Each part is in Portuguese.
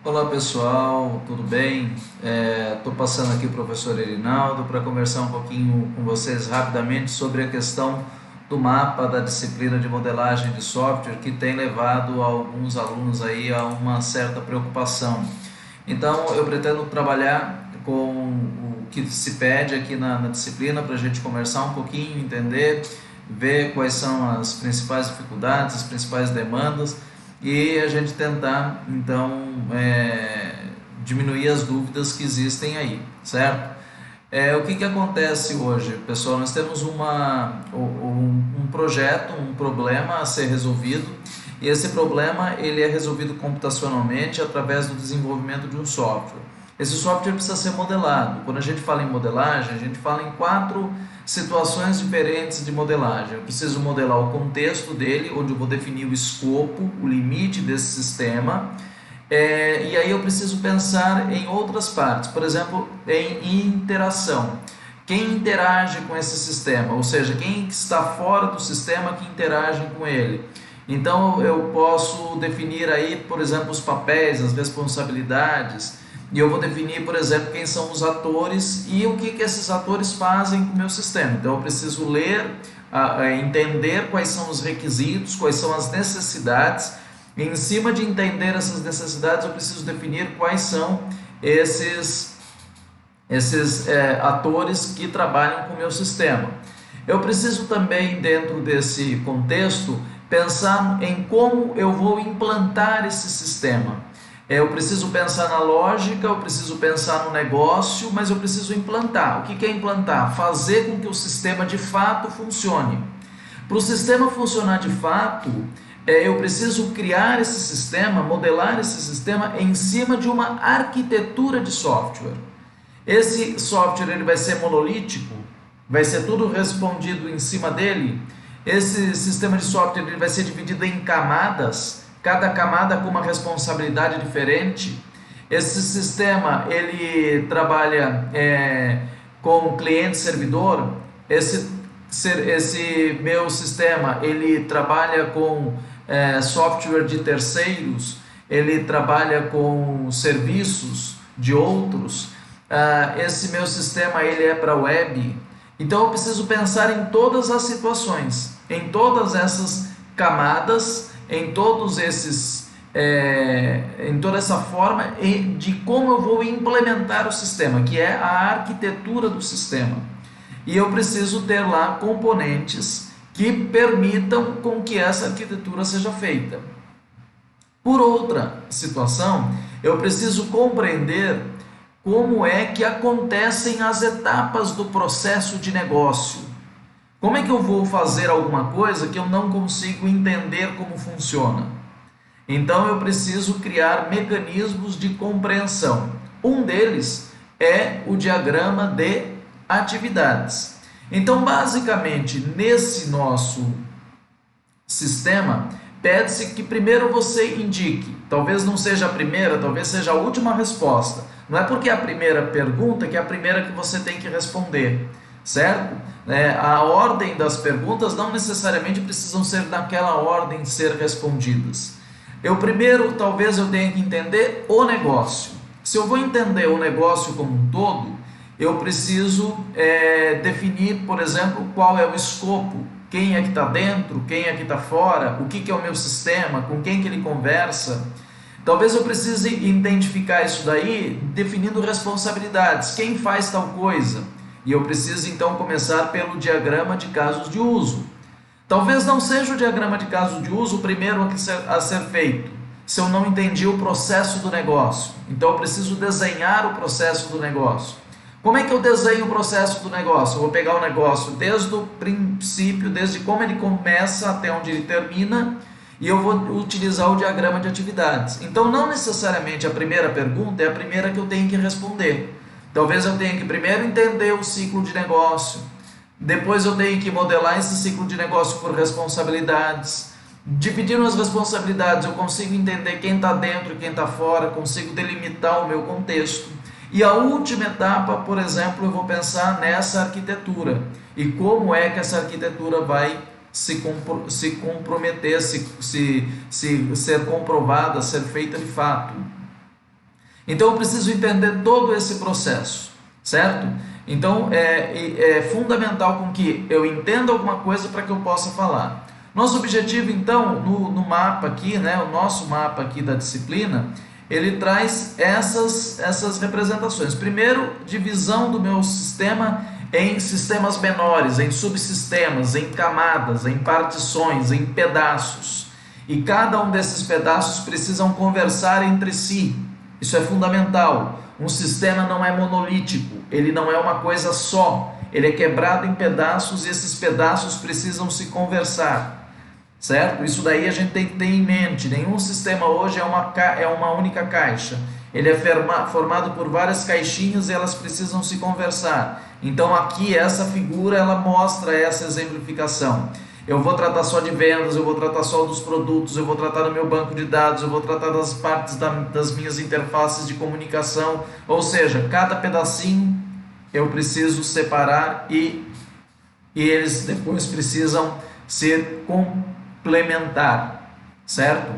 Olá pessoal, tudo bem? Estou passando aqui o professor Erinaldo para conversar um pouquinho com vocês rapidamente sobre a questão do mapa da disciplina de modelagem de software que tem levado alguns alunos aí a uma certa preocupação. Então eu pretendo trabalhar com o que se pede aqui na disciplina para a gente conversar um pouquinho, entender, ver quais são as principais dificuldades, as principais demandas e a gente tentar então diminuir as dúvidas que existem aí, certo? O que acontece hoje, pessoal? Nós temos um projeto, um problema a ser resolvido e esse problema ele é resolvido computacionalmente através do desenvolvimento de um software. Esse software precisa ser modelado. Quando a gente fala em modelagem, a gente fala em quatro situações diferentes de modelagem. Eu preciso modelar o contexto dele, onde eu vou definir o escopo, o limite desse sistema. E aí eu preciso pensar em outras partes, por exemplo, em interação. Quem interage com esse sistema, ou seja, quem está fora do sistema que interage com ele. Então eu posso definir aí, por exemplo, os papéis, as responsabilidades, e eu vou definir, por exemplo, quem são os atores e o que esses atores fazem com o meu sistema. Então eu preciso ler, entender quais são os requisitos, quais são as necessidades. E em cima de entender essas necessidades, eu preciso definir quais são esses atores que trabalham com o meu sistema. Eu preciso também, dentro desse contexto, pensar em como eu vou implantar esse sistema. Eu preciso pensar na lógica, eu preciso pensar no negócio, mas eu preciso implantar. O que é implantar? Fazer com que o sistema de fato funcione. Para o sistema funcionar de fato, eu preciso criar esse sistema, modelar esse sistema em cima de uma arquitetura de software. Esse software ele vai ser monolítico, vai ser tudo respondido em cima dele. Esse sistema de software ele vai ser dividido em camadas, cada camada com uma responsabilidade diferente. Esse sistema ele trabalha com cliente-servidor. Esse meu sistema ele trabalha com software de terceiros, ele trabalha com serviços de outros. Esse meu sistema ele é para web. Então eu preciso pensar em todas as situações, em todas essas camadas, em todos esses, em toda essa forma de como eu vou implementar o sistema, que é a arquitetura do sistema. E eu preciso ter lá componentes que permitam com que essa arquitetura seja feita. Por outra situação, eu preciso compreender como é que acontecem as etapas do processo de negócio. Como é que eu vou fazer alguma coisa que eu não consigo entender como funciona? Então eu preciso criar mecanismos de compreensão. Um deles é o diagrama de atividades. Então, basicamente, nesse nosso sistema, pede-se que primeiro você indique, talvez não seja a primeira, talvez seja a última resposta. Não é porque é a primeira pergunta que é a primeira que você tem que responder, certo? A ordem das perguntas não necessariamente precisam ser naquela ordem ser respondidas. Talvez eu tenha que entender o negócio. Se eu vou entender o negócio como um todo, eu preciso definir, por exemplo, qual é o escopo, quem é que está dentro, quem é que está fora, o que é o meu sistema, com quem que ele conversa. Talvez eu precise identificar isso daí definindo responsabilidades, quem faz tal coisa. E eu preciso então começar pelo diagrama de casos de uso. Talvez não seja o diagrama de casos de uso o primeiro a ser feito, se eu não entendi o processo do negócio. Então eu preciso desenhar o processo do negócio. Como é que eu desenho o processo do negócio? Eu vou pegar o negócio desde o princípio, desde como ele começa até onde ele termina, e eu vou utilizar o diagrama de atividades. Então, não necessariamente a primeira pergunta é a primeira que eu tenho que responder. Talvez eu tenha que primeiro entender o ciclo de negócio, depois eu tenho que modelar esse ciclo de negócio por responsabilidades. Dividindo as responsabilidades, eu consigo entender quem está dentro e quem está fora, consigo delimitar o meu contexto. E a última etapa, por exemplo, eu vou pensar nessa arquitetura e como é que essa arquitetura vai se comprometer, ser comprovada, ser feita de fato. Então eu preciso entender todo esse processo, certo? Então é fundamental com que eu entenda alguma coisa para que eu possa falar. Nosso objetivo então no mapa aqui, né, o nosso mapa aqui da disciplina, ele traz essas representações. Primeiro, divisão do meu sistema em sistemas menores, em subsistemas, em camadas, em partições, em pedaços. E cada um desses pedaços precisam conversar entre si. Isso é fundamental. Um sistema não é monolítico, ele não é uma coisa só. Ele é quebrado em pedaços e esses pedaços precisam se conversar, certo? Isso daí a gente tem que ter em mente. Nenhum sistema hoje é uma única caixa. Ele é formado por várias caixinhas e elas precisam se conversar. Então aqui essa figura ela mostra essa exemplificação. Eu vou tratar só de vendas, eu vou tratar só dos produtos, eu vou tratar do meu banco de dados, eu vou tratar das partes das minhas interfaces de comunicação. Ou seja, cada pedacinho eu preciso separar e eles depois precisam se complementar, certo?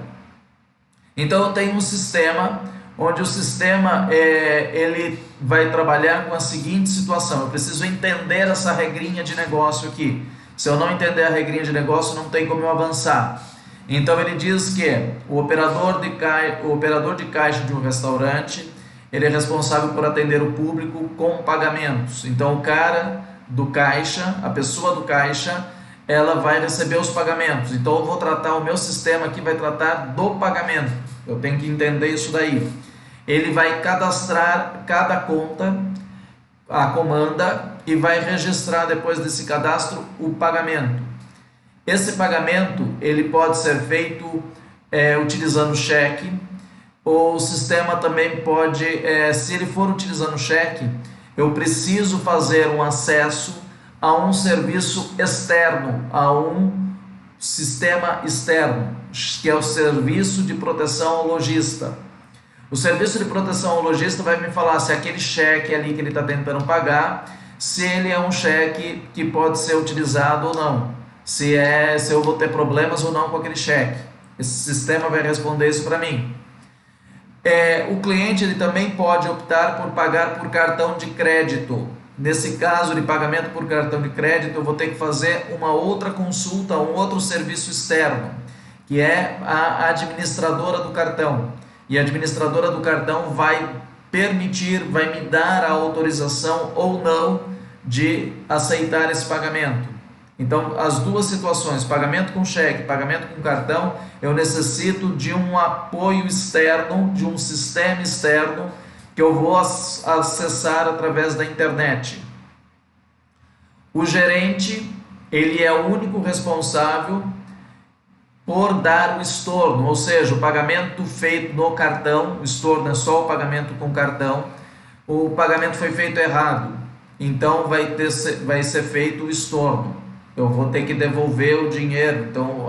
Então eu tenho um sistema onde o sistema ele vai trabalhar com a seguinte situação. Eu preciso entender essa regrinha de negócio aqui. Se eu não entender a regrinha de negócio, não tem como eu avançar. Então ele diz que o operador de caixa de um restaurante, ele é responsável por atender o público com pagamentos. Então o cara do caixa, a pessoa do caixa, ela vai receber os pagamentos. Então eu vou tratar, o meu sistema aqui vai tratar do pagamento. Eu tenho que entender isso daí. Ele vai cadastrar cada conta, a comanda, e vai registrar depois desse cadastro o pagamento. Esse pagamento ele pode ser feito utilizando cheque, ou o sistema também pode, se ele for utilizando cheque, eu preciso fazer um acesso a um serviço externo, a um sistema externo, que é o serviço de proteção ao lojista. O serviço de proteção ao lojista vai me falar se aquele cheque ali que ele está tentando pagar, se ele é um cheque que pode ser utilizado ou não, se eu vou ter problemas ou não com aquele cheque. Esse sistema vai responder isso para mim. O cliente ele também pode optar por pagar por cartão de crédito. Nesse caso de pagamento por cartão de crédito, eu vou ter que fazer uma outra consulta, um outro serviço externo, que é a administradora do cartão. E a administradora do cartão vai me dar a autorização ou não de aceitar esse pagamento. Então, as duas situações, pagamento com cheque, pagamento com cartão, eu necessito de um apoio externo, de um sistema externo que eu vou acessar através da internet. O gerente, ele é o único responsável por dar o estorno, ou seja, o pagamento feito no cartão, o estorno é só o pagamento com cartão, o pagamento foi feito errado, então vai ser feito o estorno, eu vou ter que devolver o dinheiro. Então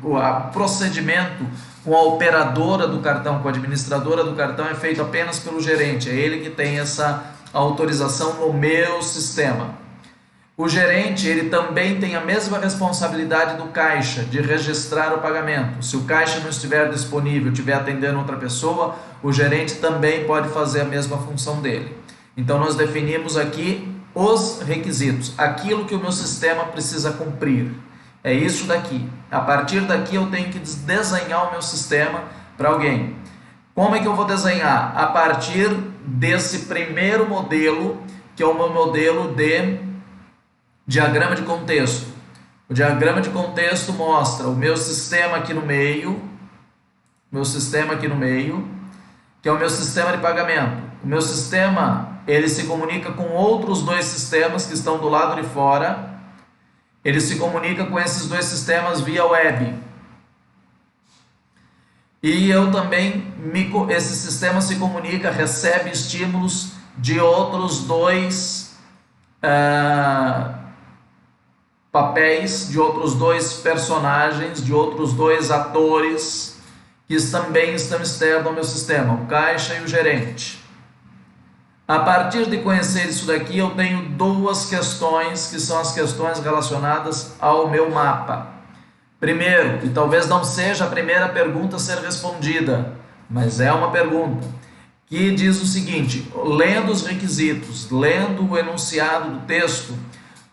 o procedimento com a operadora do cartão, com a administradora do cartão é feito apenas pelo gerente, é ele que tem essa autorização no meu sistema. O gerente ele também tem a mesma responsabilidade do caixa de registrar o pagamento. Se o caixa não estiver disponível, estiver atendendo outra pessoa, o gerente também pode fazer a mesma função dele. Então nós definimos aqui os requisitos, aquilo que o meu sistema precisa cumprir. É isso daqui. A partir daqui eu tenho que desenhar o meu sistema para alguém. Como é que eu vou desenhar? A partir desse primeiro modelo, que é o meu modelo de diagrama de contexto. O diagrama de contexto mostra o meu sistema aqui no meio, que é o meu sistema de pagamento. O meu sistema, ele se comunica com outros dois sistemas que estão do lado de fora. Ele se comunica com esses dois sistemas via web. E eu também, esse sistema se comunica, recebe estímulos de outros dois papéis, de outros dois personagens, de outros dois atores que também estão externos ao meu sistema, o caixa e o gerente. A partir de conhecer isso daqui, eu tenho duas questões que são as questões relacionadas ao meu mapa. Primeiro, e talvez não seja a primeira pergunta a ser respondida, mas é uma pergunta, que diz o seguinte: lendo os requisitos, lendo o enunciado do texto,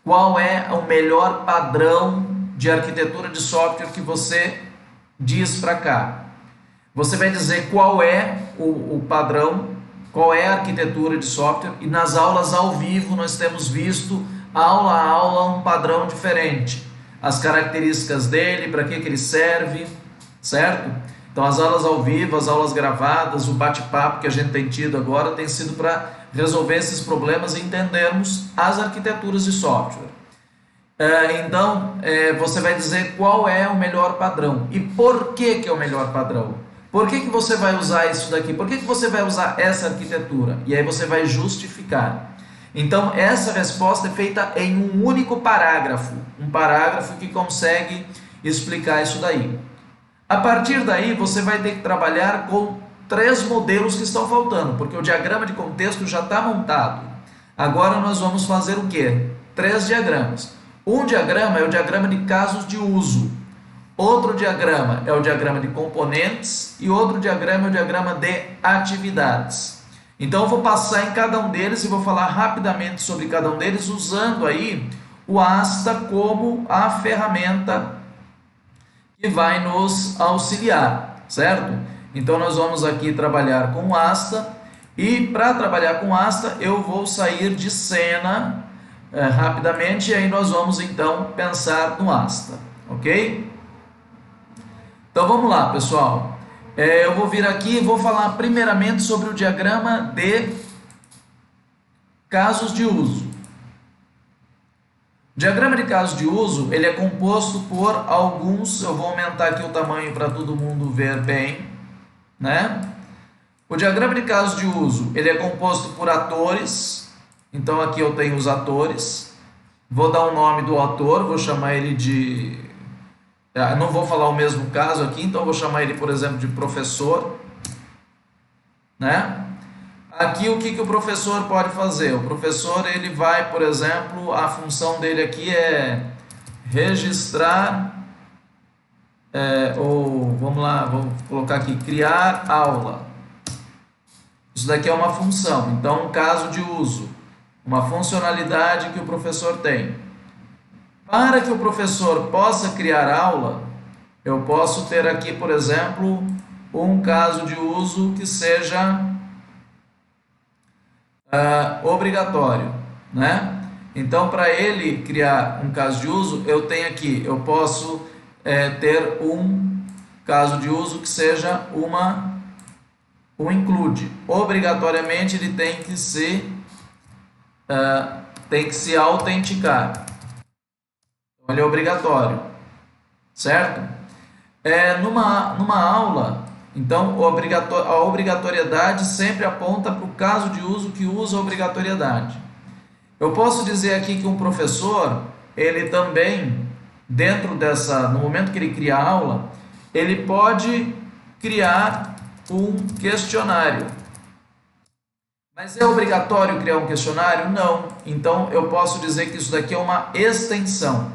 qual é o melhor padrão de arquitetura de software que você diz para cá? Você vai dizer qual é o padrão, qual é a arquitetura de software, e nas aulas ao vivo nós temos visto aula a aula um padrão diferente, as características dele, para que ele serve, certo? Então as aulas ao vivo, as aulas gravadas, o bate-papo que a gente tem tido agora tem sido para resolver esses problemas e entendermos as arquiteturas de software. Então você vai dizer qual é o melhor padrão e por que é o melhor padrão. Por que você vai usar isso daqui? Por que você vai usar essa arquitetura? E aí você vai justificar. Então essa resposta é feita em um único parágrafo, um parágrafo que consegue explicar isso daí. A partir daí você vai ter que trabalhar com 3 modelos que estão faltando, porque o diagrama de contexto já está montado. Agora nós vamos fazer o quê? 3 diagramas. Um diagrama é o diagrama de casos de uso, outro diagrama é o diagrama de componentes e outro diagrama é o diagrama de atividades. Então eu vou passar em cada um deles e vou falar rapidamente sobre cada um deles, usando aí o Asta como a ferramenta que vai nos auxiliar, certo? Então nós vamos aqui trabalhar com o Asta, e para trabalhar com o Asta eu vou sair de cena rapidamente, e aí nós vamos então pensar no Asta, ok? Então vamos lá, pessoal. Eu vou vir aqui e vou falar primeiramente sobre o diagrama de casos de uso. O diagrama de casos de uso, ele é composto por alguns, eu vou aumentar aqui o tamanho para todo mundo ver bem, né? O diagrama de casos de uso, ele é composto por atores. Então aqui eu tenho os atores. Vou dar o nome do ator, vou chamar ele de... não vou falar o mesmo caso aqui, então vou chamar ele, por exemplo, de professor, né? Aqui o que o professor pode fazer? O professor, ele vai, por exemplo, a função dele aqui é registrar, ou vamos lá, vou colocar aqui, criar aula. Isso daqui é uma função, então um caso de uso, uma funcionalidade que o professor tem. Para que o professor possa criar aula, eu posso ter aqui, por exemplo, um caso de uso que seja obrigatório, né? Então, para ele criar um caso de uso, eu tenho aqui, eu posso ter um caso de uso que seja um include. Obrigatoriamente ele tem que se autenticar. Então, ele é obrigatório, certo? Numa aula, então a obrigatoriedade sempre aponta para o caso de uso que usa a obrigatoriedade. Eu posso dizer aqui que um professor, ele também, no momento que ele cria a aula, ele pode criar um questionário. Mas é obrigatório criar um questionário? Não. Então eu posso dizer que isso daqui é uma extensão.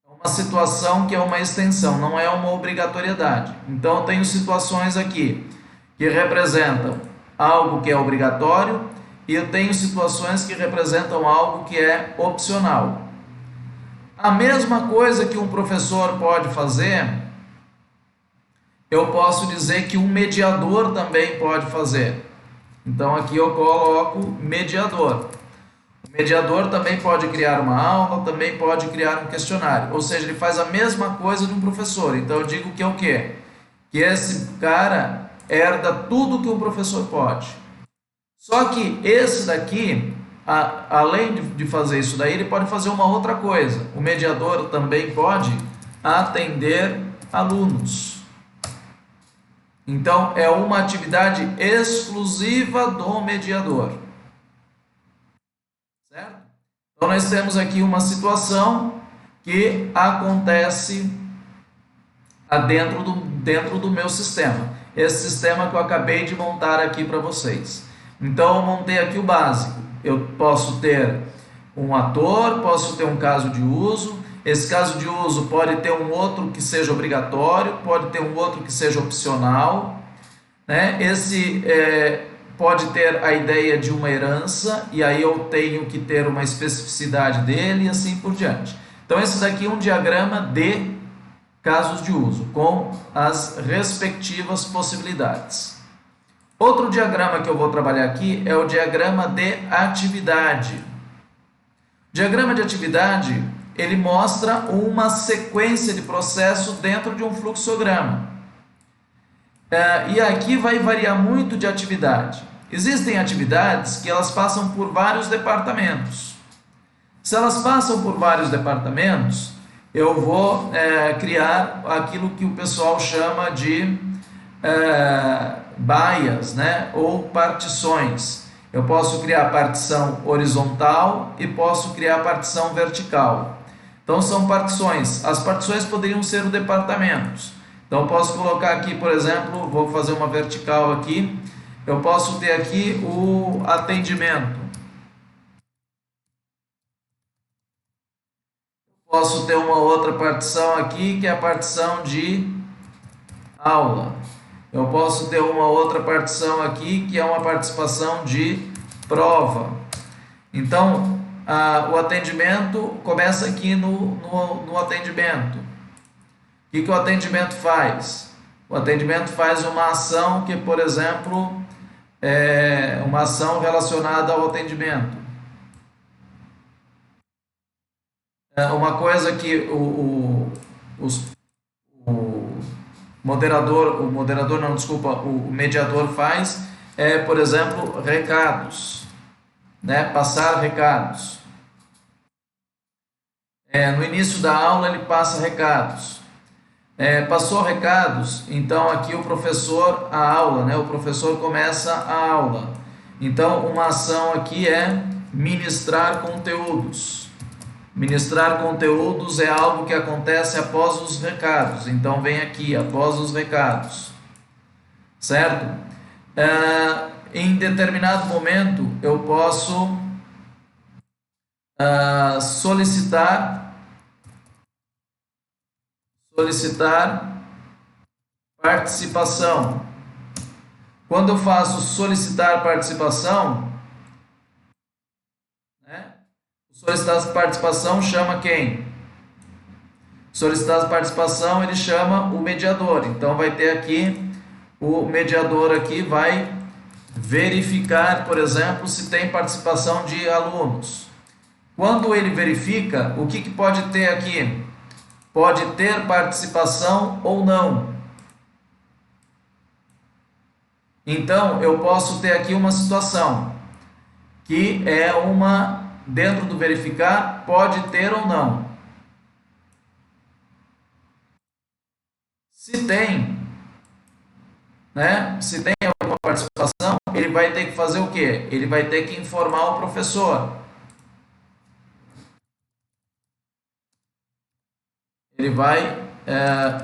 É uma situação que é uma extensão, não é uma obrigatoriedade. Então eu tenho situações aqui que representam algo que é obrigatório e eu tenho situações que representam algo que é opcional. A mesma coisa que um professor pode fazer, eu posso dizer que um mediador também pode fazer. Então aqui eu coloco mediador. O mediador também pode criar uma aula, também pode criar um questionário. Ou seja, ele faz a mesma coisa de um professor. Então eu digo que é o quê? Que esse cara herda tudo que um professor pode. Só que esse daqui, além de fazer isso daí, ele pode fazer uma outra coisa. O mediador também pode atender alunos. Então, é uma atividade exclusiva do mediador. Certo? Então, nós temos aqui uma situação que acontece dentro do meu sistema. Esse sistema que eu acabei de montar aqui para vocês. Então, eu montei aqui o básico. Eu posso ter um ator, posso ter um caso de uso. Esse caso de uso pode ter um outro que seja obrigatório, pode ter um outro que seja opcional, né? pode ter a ideia de uma herança, e aí eu tenho que ter uma especificidade dele e assim por diante. Então, esse daqui é um diagrama de casos de uso, com as respectivas possibilidades. Outro diagrama que eu vou trabalhar aqui é o diagrama de atividade. O diagrama de atividade, ele mostra uma sequência de processo dentro de um fluxograma. E aqui vai variar muito de atividade. Existem atividades que elas passam por vários departamentos. Se elas passam por vários departamentos, eu vou criar aquilo que o pessoal chama de baias, né? Ou partições. Eu posso criar partição horizontal e posso criar partição vertical. Então são partições. As partições poderiam ser departamentos. Então eu posso colocar aqui, por exemplo, vou fazer uma vertical aqui. Eu posso ter aqui o atendimento. Posso ter uma outra partição aqui, que é a partição de aula. Eu posso ter uma outra partição aqui, que é uma participação de prova. Então, o atendimento começa aqui no atendimento. O que o atendimento faz? O atendimento faz uma ação que, por exemplo, é uma ação relacionada ao atendimento. Uma coisa que o mediador faz é, por exemplo, recados, né? Passar recados. No início da aula ele passa recados. Passou recados, então aqui o professor, a aula, né? O professor começa a aula. Então uma ação aqui é ministrar conteúdos. Ministrar conteúdos é algo que acontece após os recados. Então vem aqui, após os recados. Certo? Em determinado momento eu posso solicitar participação. Quando eu faço solicitar participação, né? Solicitar participação chama quem? Solicitar participação ele chama o mediador. Então vai ter aqui o mediador aqui vai verificar, por exemplo, se tem participação de alunos. Quando ele verifica, o que pode ter aqui? Pode ter participação ou não. Então, eu posso ter aqui uma situação que é dentro do verificar, pode ter ou não. Se tem, né? Se tem alguma participação, ele vai ter que fazer o quê? Ele vai ter que informar o professor. Ele vai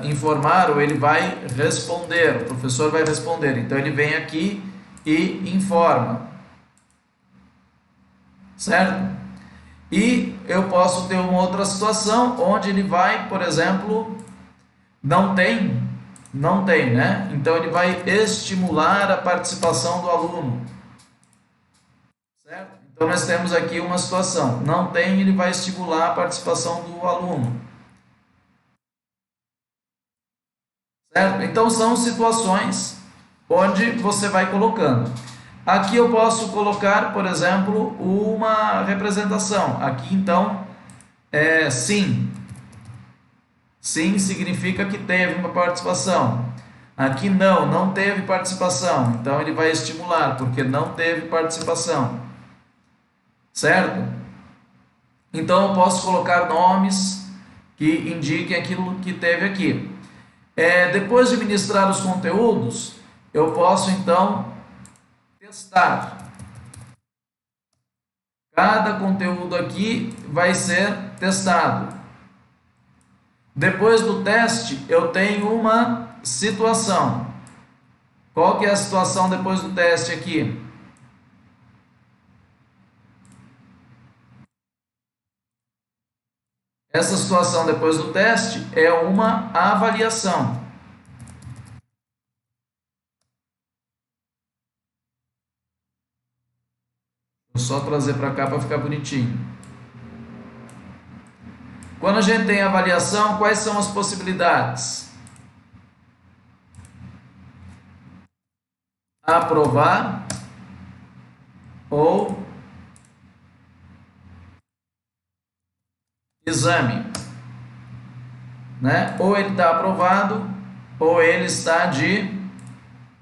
informar ou ele vai responder, o professor vai responder. Então ele vem aqui e informa, certo? E eu posso ter uma outra situação onde ele vai, por exemplo, não tem, né? Então ele vai estimular a participação do aluno, certo? Então nós temos aqui uma situação, não tem, ele vai estimular a participação do aluno. Certo? Então são situações onde você vai colocando. Aqui eu posso colocar, por exemplo, uma representação. Aqui então é sim. Sim significa que teve uma participação. Aqui não teve participação. Então ele vai estimular, porque não teve participação. Certo? Então eu posso colocar nomes que indiquem aquilo que teve aqui. Depois de ministrar os conteúdos, eu posso então testar. Cada conteúdo aqui vai ser testado. Depois do teste, eu tenho uma situação. Qual que é a situação depois do teste aqui? Essa situação depois do teste é uma avaliação. só trazer para cá para ficar bonitinho. Quando a gente tem avaliação, quais são as possibilidades? Aprovar ou exame, né? Ou ele está aprovado ou ele está de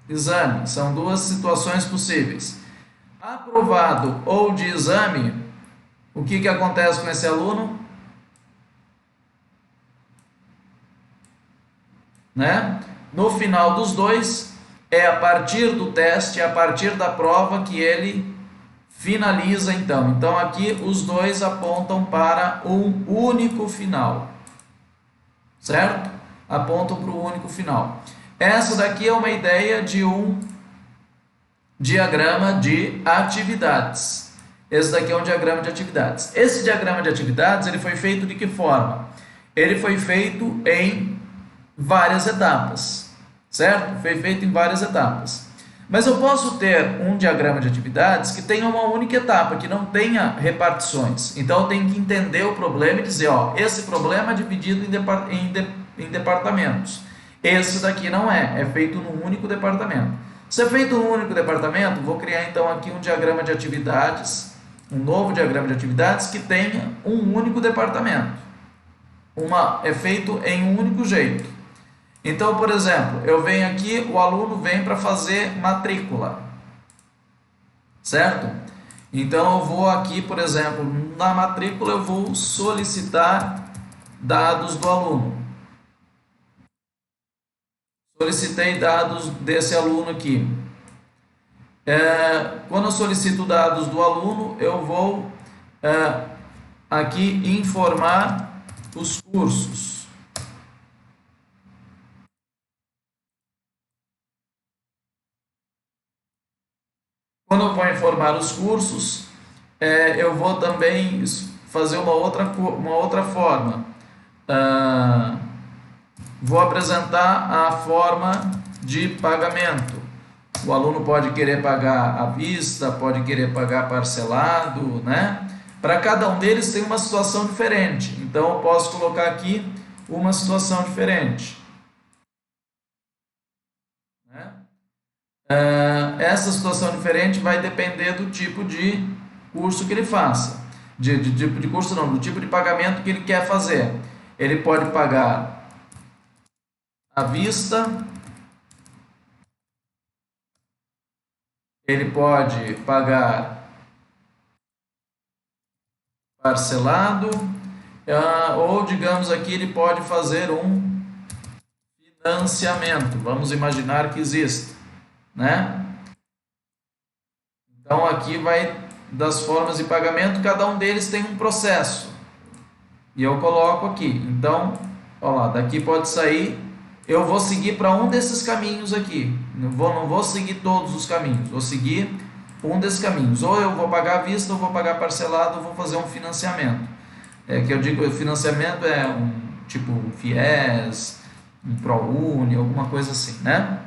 exame. São duas situações possíveis. Aprovado ou de exame, o que acontece com esse aluno? Né? No final dos dois, é a partir do teste, é a partir da prova que ele finaliza então. Então aqui os dois apontam para um único final, certo? Apontam para o único final. Essa daqui é uma ideia de um diagrama de atividades. Esse daqui é um diagrama de atividades. Esse diagrama de atividades, ele foi feito de que forma? Ele foi feito em várias etapas, certo? Foi feito em várias etapas. Mas eu posso ter um diagrama de atividades que tenha uma única etapa, que não tenha repartições. Então eu tenho que entender o problema e dizer, ó, esse problema é dividido em departamentos. Esse daqui não é feito num único departamento. Se é feito num único departamento, vou criar então aqui um diagrama de atividades, um novo diagrama de atividades que tenha um único departamento. É feito em um único jeito. Então, por exemplo, eu venho aqui, o aluno vem para fazer matrícula, certo? Então eu vou aqui, por exemplo, na matrícula eu vou solicitar dados do aluno. Solicitei dados desse aluno aqui. Quando eu solicito dados do aluno, eu vou aqui informar os cursos. Quando eu vou informar os cursos, eu vou também fazer uma outra forma. Vou apresentar a forma de pagamento. O aluno pode querer pagar à vista, pode querer pagar parcelado, né? Para cada um deles tem uma situação diferente. Então eu posso colocar aqui uma situação diferente. Essa situação diferente vai depender do tipo de curso que ele faça. De curso não, do tipo de pagamento que ele quer fazer. Ele pode pagar à vista, ele pode pagar parcelado, ou digamos aqui ele pode fazer um financiamento. Vamos imaginar que exista, né? Então aqui vai das formas de pagamento, cada um deles tem um processo. E eu coloco aqui. Então, ó lá, daqui pode sair, eu vou seguir para um desses caminhos aqui. Não vou seguir todos os caminhos, vou seguir um desses caminhos. Ou eu vou pagar à vista, ou vou pagar parcelado, ou vou fazer um financiamento. Que eu digo, financiamento é um tipo um FIES, um ProUni, alguma coisa assim, né?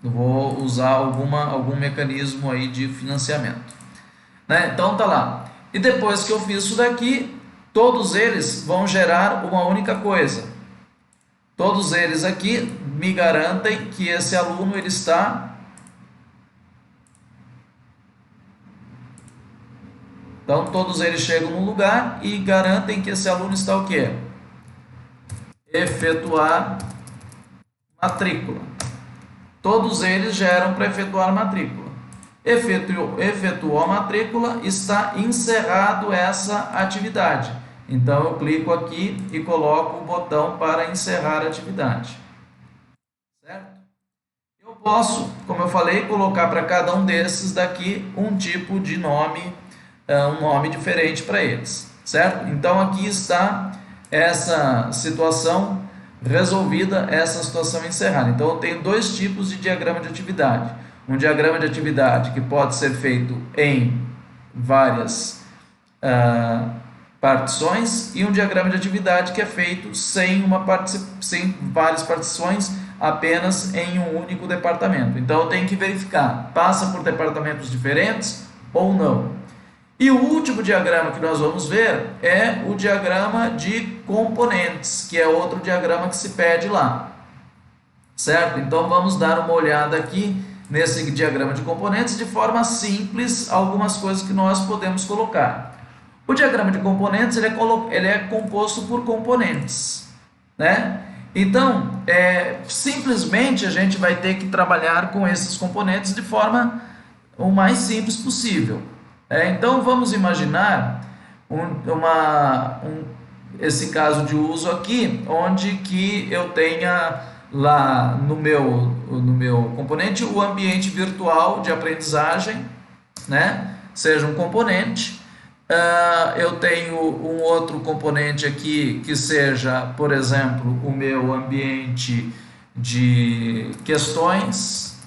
Eu vou usar algum mecanismo aí de financiamento, né? Então tá lá. E depois que eu fiz isso daqui, todos eles vão gerar uma única coisa. Todos eles aqui me garantem que esse aluno ele está... Então todos eles chegam no lugar e garantem que esse aluno está o quê? Efetuar matrícula. Todos eles geram para efetuar matrícula. Efetuou a matrícula, está encerrado essa atividade. Então eu clico aqui e coloco o botão para encerrar a atividade. Certo? Eu posso, como eu falei, colocar para cada um desses daqui um tipo de nome, um nome diferente para eles. Certo? Então aqui está essa situação resolvida, essa situação encerrada. Então eu tenho dois tipos de diagrama de atividade. Um diagrama de atividade que pode ser feito em várias partições e um diagrama de atividade que é feito sem várias partições, apenas em um único departamento. Então eu tenho que verificar, passa por departamentos diferentes ou não. E o último diagrama que nós vamos ver é o diagrama de componentes, que é outro diagrama que se pede lá, certo? Então vamos dar uma olhada aqui nesse diagrama de componentes de forma simples, algumas coisas que nós podemos colocar. O diagrama de componentes ele é composto por componentes, né? Então, simplesmente a gente vai ter que trabalhar com esses componentes de forma o mais simples possível. Então, vamos imaginar esse caso de uso aqui, onde que eu tenha lá no meu componente o ambiente virtual de aprendizagem, né? Seja um componente. Eu tenho um outro componente aqui que seja, por exemplo, o meu ambiente de questões,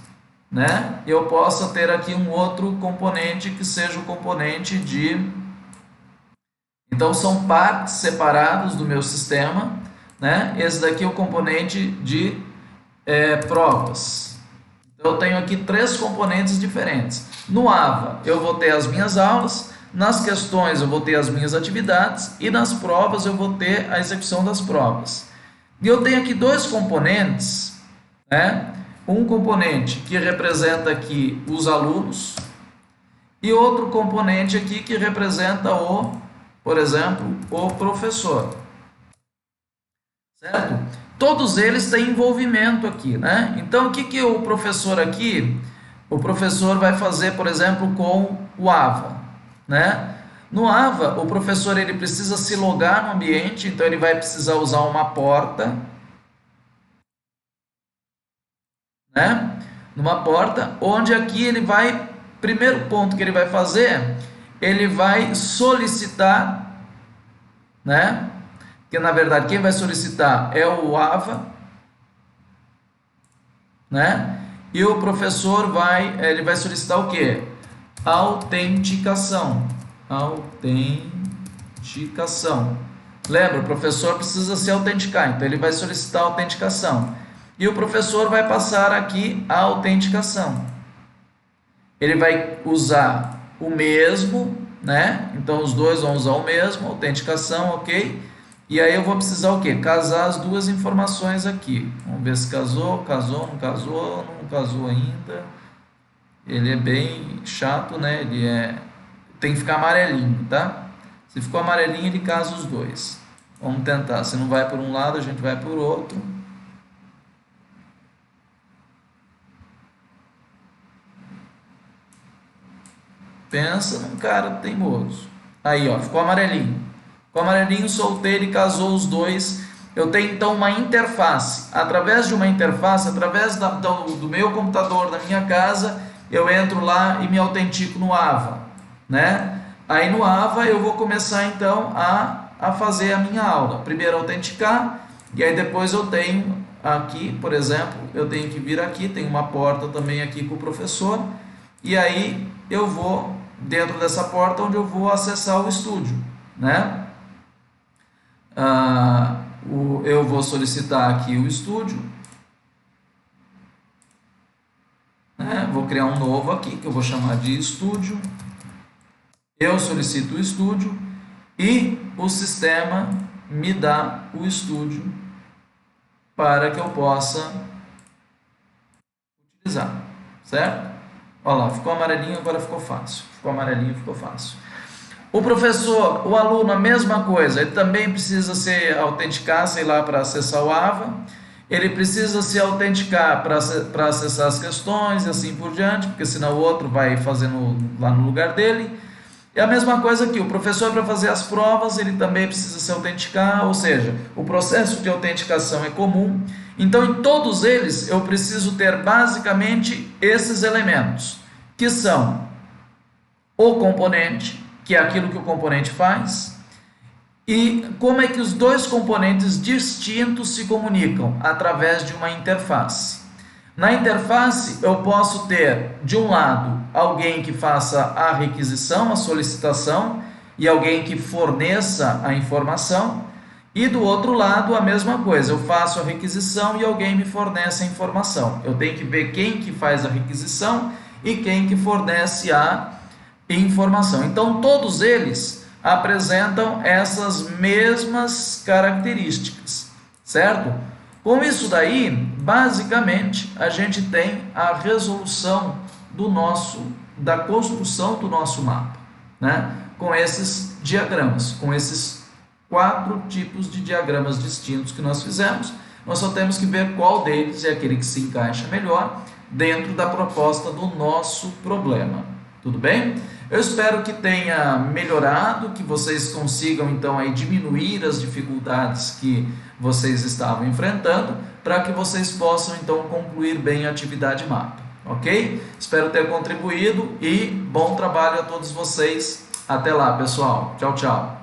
né? Eu possa ter aqui um outro componente que seja o componente de... Então, são partes separadas do meu sistema, né? Esse daqui é o componente de provas. Então, eu tenho aqui 3 componentes diferentes. No AVA, eu vou ter as minhas aulas, nas questões eu vou ter as minhas atividades e nas provas eu vou ter a execução das provas. E eu tenho aqui 2 componentes, né? Um componente que representa aqui os alunos e outro componente aqui que representa por exemplo, o professor. Certo? Todos eles têm envolvimento aqui, né? Então, o que o professor aqui, o professor vai fazer, por exemplo, com o AVA, né? No AVA, o professor ele precisa se logar no ambiente, então ele vai precisar usar uma porta, né? Numa porta, onde aqui ele vai, primeiro ponto que ele vai fazer, ele vai solicitar, né? Que na verdade quem vai solicitar é o AVA, né? E o professor ele vai solicitar o quê? Autenticação. Autenticação. Lembra, o professor precisa se autenticar, então ele vai solicitar a autenticação. E o professor vai passar aqui a autenticação. Ele vai usar o mesmo, né? Então os dois vão usar o mesmo, autenticação, ok? E aí eu vou precisar o quê? Casar as duas informações aqui. Vamos ver se casou, não casou ainda. Ele é bem chato, né? Tem que ficar amarelinho, tá? Se ficou amarelinho, ele casa os dois. Vamos tentar. Se não vai por um lado, a gente vai por outro. Pensa num cara teimoso. Aí, ó, ficou amarelinho. Com o amarelinho, soltei, ele casou os dois. Eu tenho então uma interface. Através de uma interface, através do meu computador, da minha casa, eu entro lá e me autentico no AVA, né? Aí no AVA eu vou começar então a fazer a minha aula. Primeiro autenticar, e aí depois eu tenho aqui, por exemplo, eu tenho que vir aqui, tem uma porta também aqui com o professor, e aí eu vou dentro dessa porta onde eu vou acessar o estúdio, né? Eu vou solicitar aqui o estúdio, né? Vou criar um novo aqui que eu vou chamar de estúdio. Eu solicito o estúdio e o sistema me dá o estúdio para que eu possa utilizar, certo? Olha lá, ficou amarelinho, agora ficou fácil. Ficou amarelinho, ficou fácil. O professor, o aluno, a mesma coisa, ele também precisa se autenticar, sei lá, para acessar o AVA, ele precisa se autenticar para acessar as questões e assim por diante, porque senão o outro vai fazendo lá no lugar dele. E a mesma coisa aqui, o professor para fazer as provas, ele também precisa se autenticar, ou seja, o processo de autenticação é comum. Então, em todos eles, eu preciso ter basicamente esses elementos, que são o componente, que é aquilo que o componente faz, e como é que os dois componentes distintos se comunicam? Através de uma interface. Na interface, eu posso ter, de um lado, alguém que faça a requisição, a solicitação, e alguém que forneça a informação, e do outro lado, a mesma coisa, eu faço a requisição e alguém me fornece a informação. Eu tenho que ver quem que faz a requisição e quem que fornece a informação. Então, todos eles apresentam essas mesmas características, certo? Com isso daí, basicamente, a gente tem a resolução da construção do nosso mapa, né? Com esses diagramas, com esses 4 tipos de diagramas distintos que nós fizemos. Nós só temos que ver qual deles é aquele que se encaixa melhor dentro da proposta do nosso problema. Tudo bem? Eu espero que tenha melhorado, que vocês consigam então aí diminuir as dificuldades que vocês estavam enfrentando, para que vocês possam então concluir bem a atividade mapa, ok? Espero ter contribuído e bom trabalho a todos vocês. Até lá, pessoal. Tchau, tchau.